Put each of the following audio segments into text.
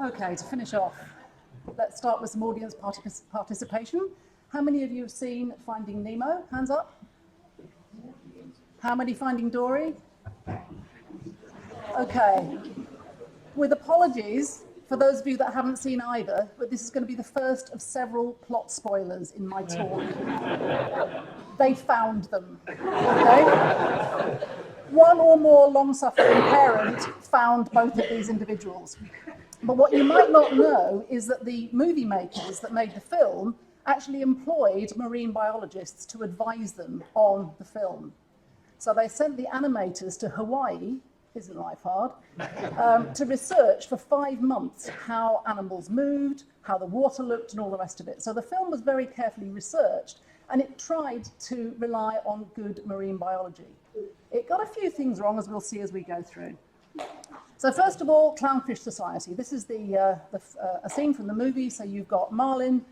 Okay, to finish off, let's start with some audience participation. How many of you have seen Finding Nemo? Hands up. How many Finding Dory? Okay. With apologies for those of you that haven't seen either, but this is going to be the first of several plot spoilers in my talk. They found them. Okay? One or more long-suffering parent found both of these individuals. But what you might not know is that the movie makers that made the film actually employed marine biologists to advise them on the film. So they sent the animators to Hawaii, isn't life hard, to research for 5 months how animals moved, how the water looked, and all the rest of it. So the film was very carefully researched, and it tried to rely on good marine biology. It got a few things wrong, as we'll see as we go through. So first of all, Clownfish Society. This is a scene from the movie. So you've got Marlin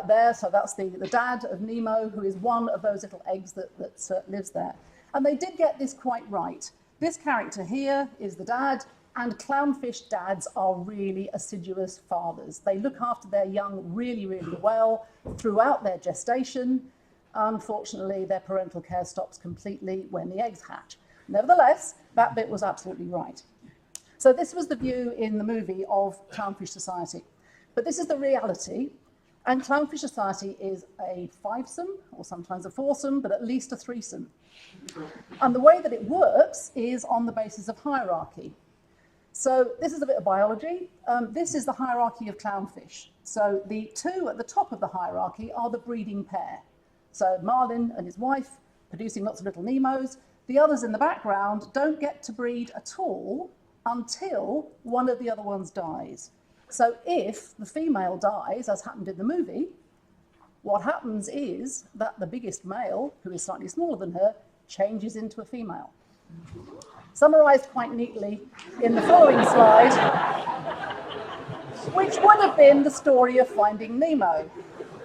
there. So that's the dad of Nemo, who is one of those little eggs that lives there. And they did get this quite right. This character here is the dad, and clownfish dads are really assiduous fathers. They look after their young really, really well throughout their gestation. Unfortunately, their parental care stops completely when the eggs hatch. Nevertheless, that bit was absolutely right. So this was the view in the movie of Clownfish Society. But this is the reality. And Clownfish Society is a fivesome, or sometimes a foursome, but at least a threesome. And the way that it works is on the basis of hierarchy. So this is a bit of biology. This is the hierarchy of clownfish. So the two at the top of the hierarchy are the breeding pair. So Marlin and his wife producing lots of little Nemos. The others in the background don't get to breed at all until one of the other ones dies. So if the female dies, as happened in the movie, what happens is that the biggest male, who is slightly smaller than her, changes into a female. Summarised quite neatly in the following slide, which would have been the story of Finding Nemo.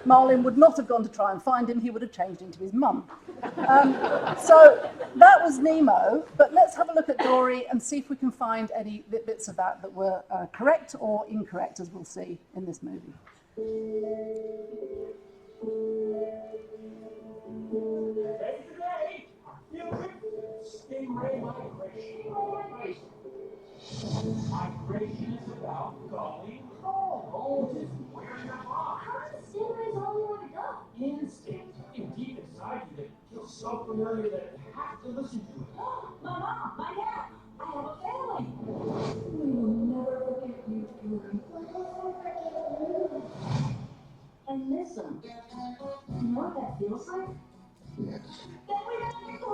Marlin would not have gone to try and find him, he would have changed into his mum. So that was Nemo, but let's have a look at Dory and see if we can find any bits of that were correct or incorrect, as we'll see in this movie. Migration is about going home. Just where you're off. How does stingrays only want to go? Instinct. Deep inside you that feels so familiar that you have to listen to it. My mom, my dad, I have a family. We will never forget you, Dory. And listen, you know what that feels like? Yes. Then we have to go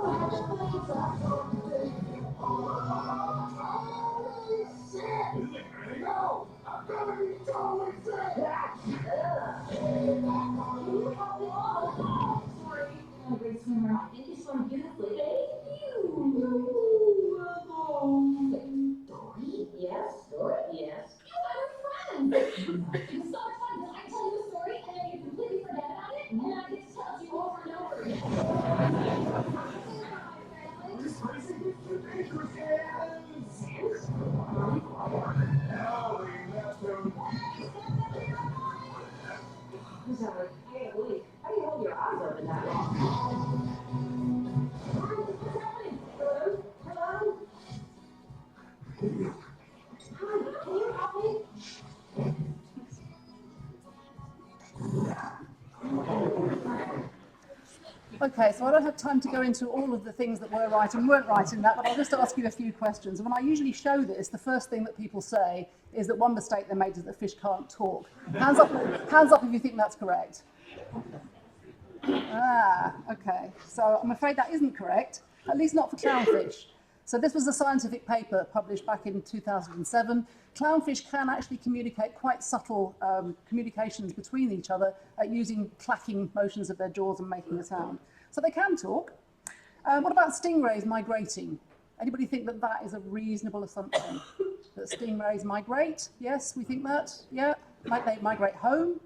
No! I'm gonna be totally sick! Can you help me on? Sorry, I'm a great swimmer. I think you swim beautifully. Thank you. Dory? Yes? Dory? Yes. I'm your friend. It's so much fun because I tell you a story and then you completely forget about it and I get to tell it to you over and over again. This racing is too dangerous, hands! Hands? Now we left him. I'm sorry. I can't believe. How do you hold your eyes open that long? What's happening? Hello? Hello? Hi, can you help me? Okay, so I don't have time to go into all of the things that were right and weren't right in that, but I'll just ask you a few questions. When I usually show this, the first thing that people say is that one mistake they made is that fish can't talk. Hands up if you think that's correct. Okay, so I'm afraid that isn't correct, at least not for clownfish. So this was a scientific paper published back in 2007. Clownfish can actually communicate quite subtle communications between each other using clacking motions of their jaws and making a sound. So they can talk. What about stingrays migrating? Anybody think that that is a reasonable assumption? That stingrays migrate? Yes, we think that? Yeah? Might they migrate home?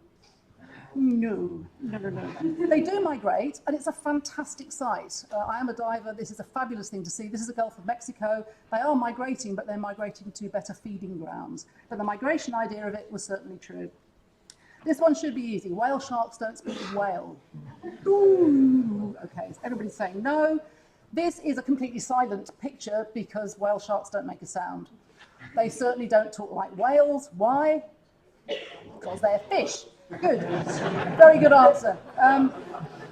No. They do migrate, and it's a fantastic sight. I am a diver. This is a fabulous thing to see. This is the Gulf of Mexico. They are migrating, but they're migrating to better feeding grounds. But the migration idea of it was certainly true. This one should be easy. Whale sharks don't speak of whale. Ooh. Okay, so everybody's saying no. This is a completely silent picture because whale sharks don't make a sound. They certainly don't talk like whales. Why? Because they're fish. Good. Very good answer.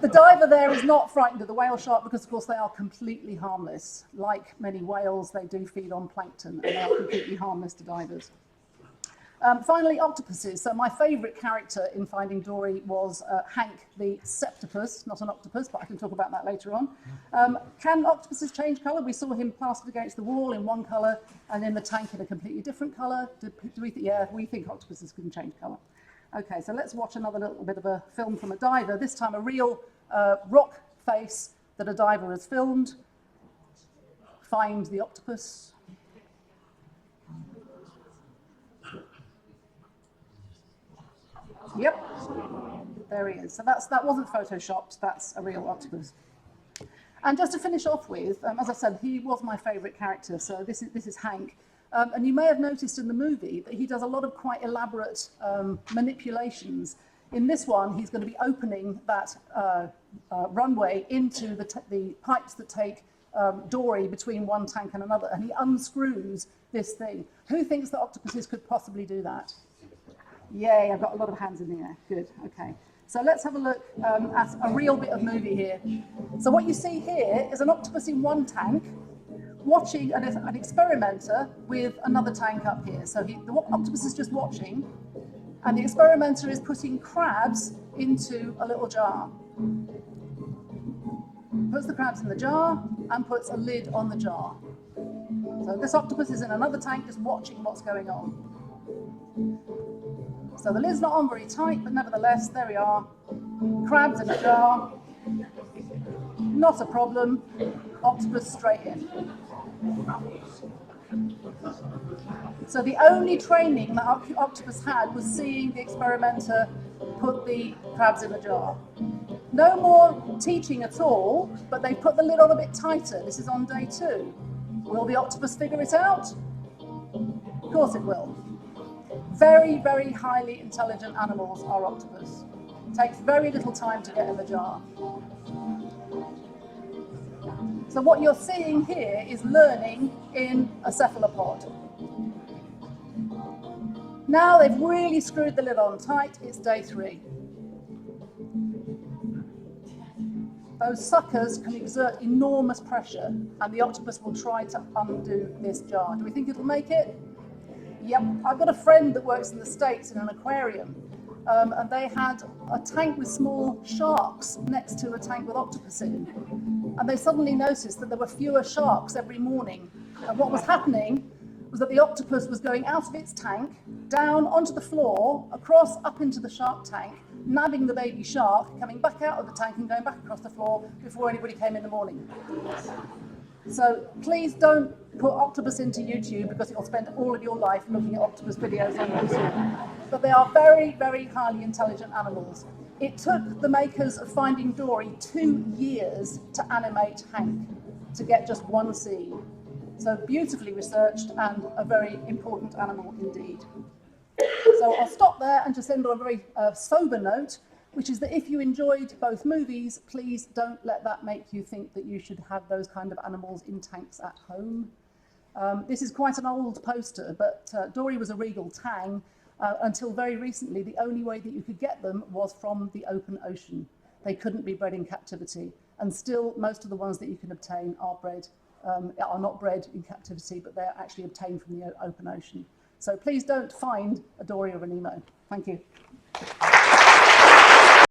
The diver there is not frightened of the whale shark because, of course, they are completely harmless. Like many whales, they do feed on plankton, and they are completely harmless to divers. Finally, octopuses. So my favourite character in Finding Dory was Hank the septopus, not an octopus, but I can talk about that later on. Can octopuses change colour? We saw him plastered against the wall in one colour and in the tank in a completely different colour. We think octopuses can change colour. Okay, so let's watch another little bit of a film from a diver, this time a real rock face that a diver has filmed. Find the octopus. Yep, there he is. So that wasn't photoshopped, that's a real octopus. And just to finish off with, as I said, he was my favourite character, so this is Hank. And you may have noticed in the movie that he does a lot of quite elaborate manipulations. In this one, he's going to be opening that runway into the pipes that take Dory between one tank and another, and he unscrews this thing. Who thinks that octopuses could possibly do that? Yay, I've got a lot of hands in the air. Good, okay. So let's have a look at a real bit of movie here. So what you see here is an octopus in one tank watching an experimenter with another tank up here. So the octopus is just watching, and the experimenter is putting crabs into a little jar. Puts the crabs in the jar and puts a lid on the jar. So this octopus is in another tank just watching what's going on. So the lid's not on very tight, but nevertheless, there we are. Crabs in a jar. Not a problem. Octopus straight in. So the only training that octopus had was seeing the experimenter put the crabs in the jar. No more teaching at all, but they put the lid on a bit tighter. This is on day 2. Will the octopus figure it out? Of course it will. Very, very highly intelligent animals are octopus. It takes very little time to get in the jar. So what you're seeing here is learning in a cephalopod. Now they've really screwed the lid on tight, it's day 3. Those suckers can exert enormous pressure, and the octopus will try to undo this jar. Do we think it'll make it? Yep, I've got a friend that works in the States in an aquarium, and they had a tank with small sharks next to a tank with octopus in, and they suddenly noticed that there were fewer sharks every morning, and what was happening was that the octopus was going out of its tank, down onto the floor, across up into the shark tank, nabbing the baby shark, coming back out of the tank and going back across the floor before anybody came in the morning. So please don't put octopus into YouTube because you'll spend all of your life looking at octopus videos on YouTube. But they are very, very highly intelligent animals. It took the makers of Finding Dory 2 years to animate Hank, to get just one scene. So beautifully researched and a very important animal indeed. So I'll stop there and just end on a very sober note, which is that if you enjoyed both movies, please don't let that make you think that you should have those kind of animals in tanks at home. This is quite an old poster, but Dory was a regal tang. Until very recently, the only way that you could get them was from the open ocean. They couldn't be bred in captivity. And still, most of the ones that you can obtain are not bred in captivity, but they're actually obtained from the open ocean. So please don't find a Dory or a Nemo. Thank you.